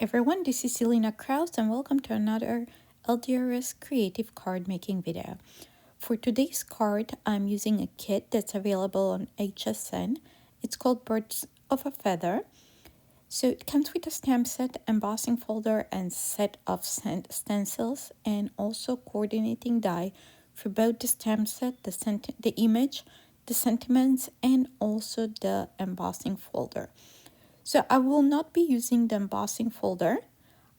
everyone, this is Ilina and welcome to another LDRS creative card making video. For today's card, I'm using a kit that's available on HSN. It's called Birds of a Feather. So it comes with a stamp set, embossing folder, and set of stencils, and also coordinating die for both the stamp set, the image, the sentiments, and also the embossing folder. So I will not be using the embossing folder.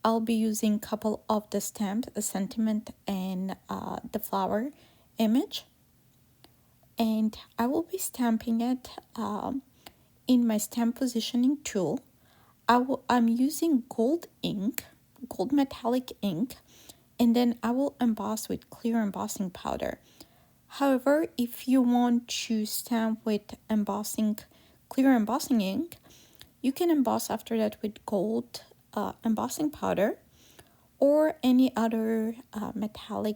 I'll be using a couple of the stamps, the sentiment and the flower image. And I will be stamping it in my stamp positioning tool. I'm using gold ink, gold metallic ink, and then I will emboss with clear embossing powder. However, if you want to stamp with clear embossing ink, you can emboss after that with gold embossing powder or any other metallic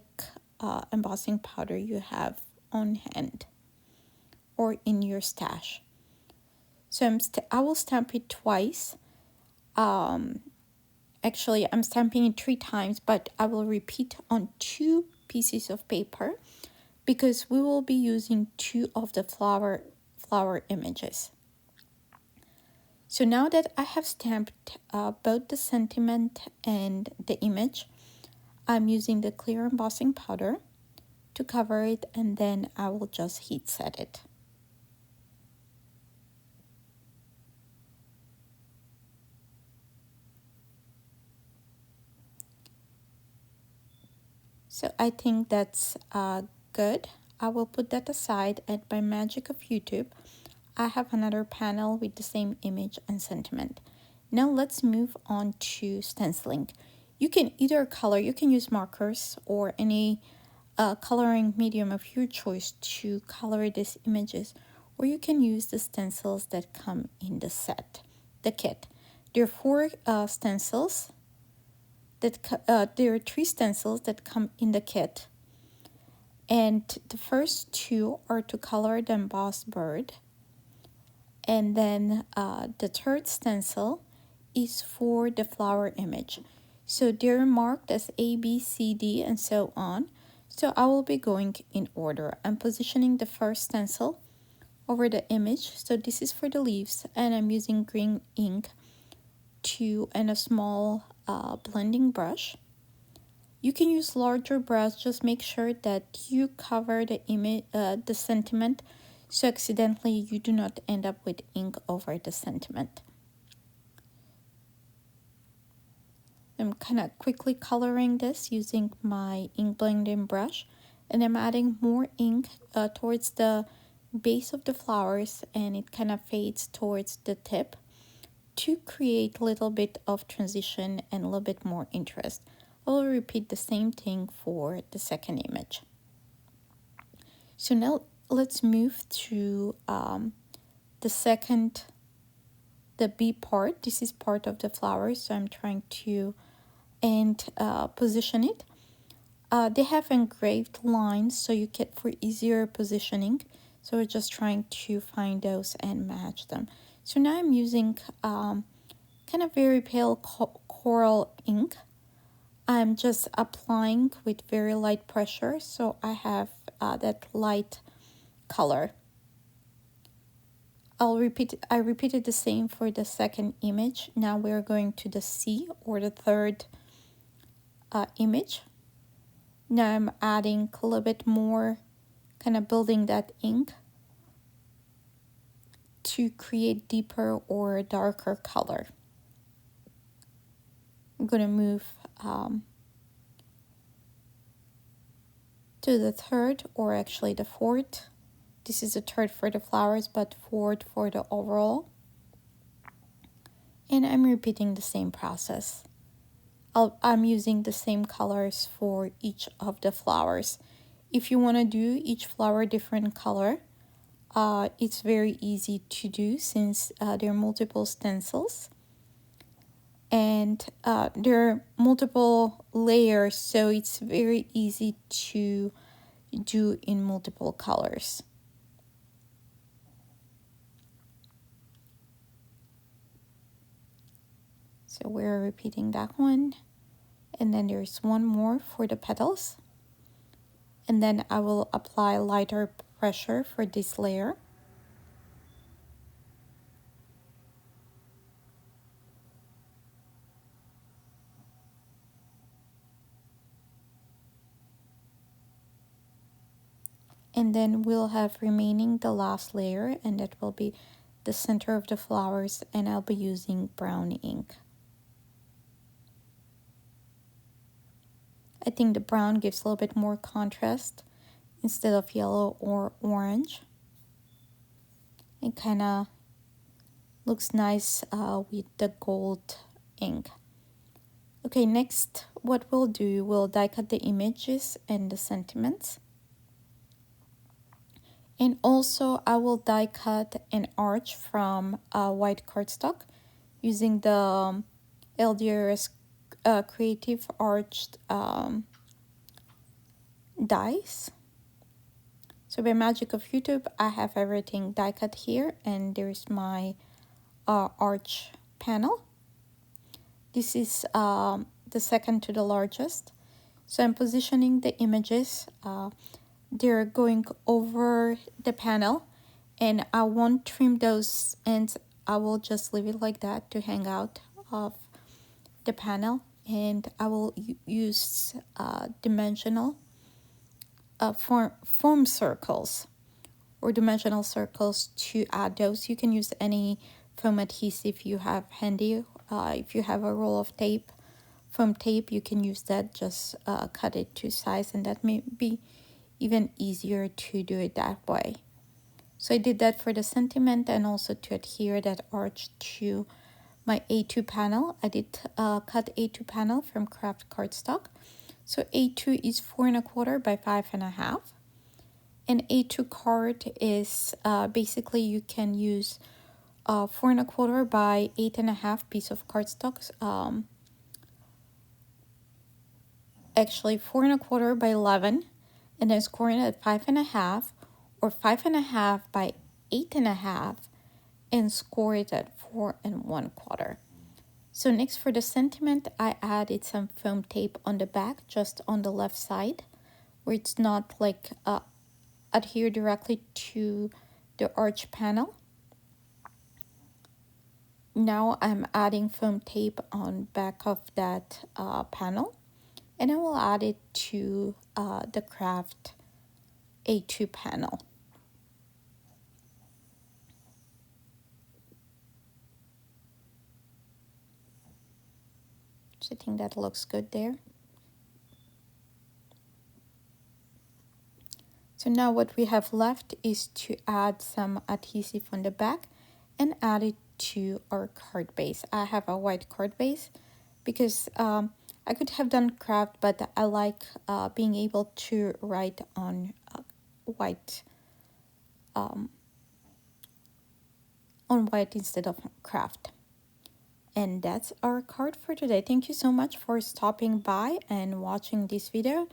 embossing powder you have on hand or in your stash. So I will stamp it twice. Actually, I'm stamping it 3 times, but I will repeat on 2 pieces of paper because we will be using 2 of the flower images. So now that I have stamped both the sentiment and the image, I'm using the clear embossing powder to cover it, and then I will just heat set it. So I think that's good. I will put that aside, and by magic of YouTube, I have another panel with the same image and sentiment. Now let's move on to stenciling. You can either color, you can use markers or any coloring medium of your choice to color these images, or you can use the stencils that come in the kit. There are 4 stencils. There are 3 stencils that come in the kit. And the first 2 are to color the embossed bird. And then the third stencil is for the flower image. So they're marked as A, B, C, D, and so on. So I will be going in order. I'm positioning the first stencil over the image. So this is for the leaves, and I'm using green ink and a small blending brush. You can use larger brush, just make sure that you cover the image, the sentiment, so accidentally you do not end up with ink over the sentiment. I'm kind of quickly coloring this using my ink blending brush, and I'm adding more ink towards the base of the flowers, and it kind of fades towards the tip to create a little bit of transition and a little bit more interest. I will repeat the same thing for the second image. So now let's move to the B part. This is part of the flowers, so I'm trying to position it. They have engraved lines, so you get for easier positioning. So we're just trying to find those and match them. So now I'm using kind of very pale coral ink. I'm just applying with very light pressure, so I have that light color. I repeated the same for the second image. Now we're going to the C, or the third image. Now I'm adding a little bit more, kind of building that ink to create deeper or darker color. I'm going to move to the third, or actually the fourth. This is the third for the flowers, but fourth for the overall. And I'm repeating the same process. I'm using the same colors for each of the flowers. If you want to do each flower different color, it's very easy to do since there are multiple stencils. And there are multiple layers, so it's very easy to do in multiple colors. So we're repeating that one. And then there's one more for the petals. And then I will apply lighter pressure for this layer. And then we'll have remaining the last layer, and that will be the center of the flowers, and I'll be using brown ink. I think the brown gives a little bit more contrast instead of yellow or orange. It kind of looks nice with the gold ink. Okay, next what we'll do, we'll die cut the images and the sentiments. And also I will die cut an arch from white cardstock using the LDRS Creative Arched dies. So by magic of YouTube, I have everything die cut here, and there's my arch panel. This is the second to the largest. So I'm positioning the images. They're going over the panel, and I won't trim those ends. I will just leave it like that to hang out of the panel, and I will use dimensional form circles or dimensional circles to add those. You can use any foam adhesive you have handy. If you have a roll of tape, foam tape, you can use that. Just cut it to size, and that may be even easier to do it that way. So I did that for the sentiment, and also to adhere that arch to my A2 panel. I did cut A2 panel from craft cardstock. So A2 is 4 1/4 by 5 1/2. And A2 card is basically you can use 4 1/4 by 8 1/2 piece of cardstock. Actually 4 1/4 by 11, and then scoring at 5 1/2, or 5 1/2 by 8 1/2, and score it at 4 1/4. So next for the sentiment, I added some foam tape on the back, just on the left side, where it's not like adhere directly to the arch panel. Now I'm adding foam tape on back of that panel, and I will add it to the craft A2 panel. So I think that looks good there. So now what we have left is to add some adhesive on the back and add it to our card base. I have a white card base because I could have done craft, but I like being able to write on white instead of craft. And that's our card for today. Thank you so much for stopping by and watching this video.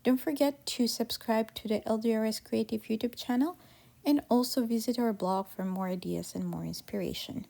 Don't forget to subscribe to the LDRS Creative YouTube channel, and also visit our blog for more ideas and more inspiration.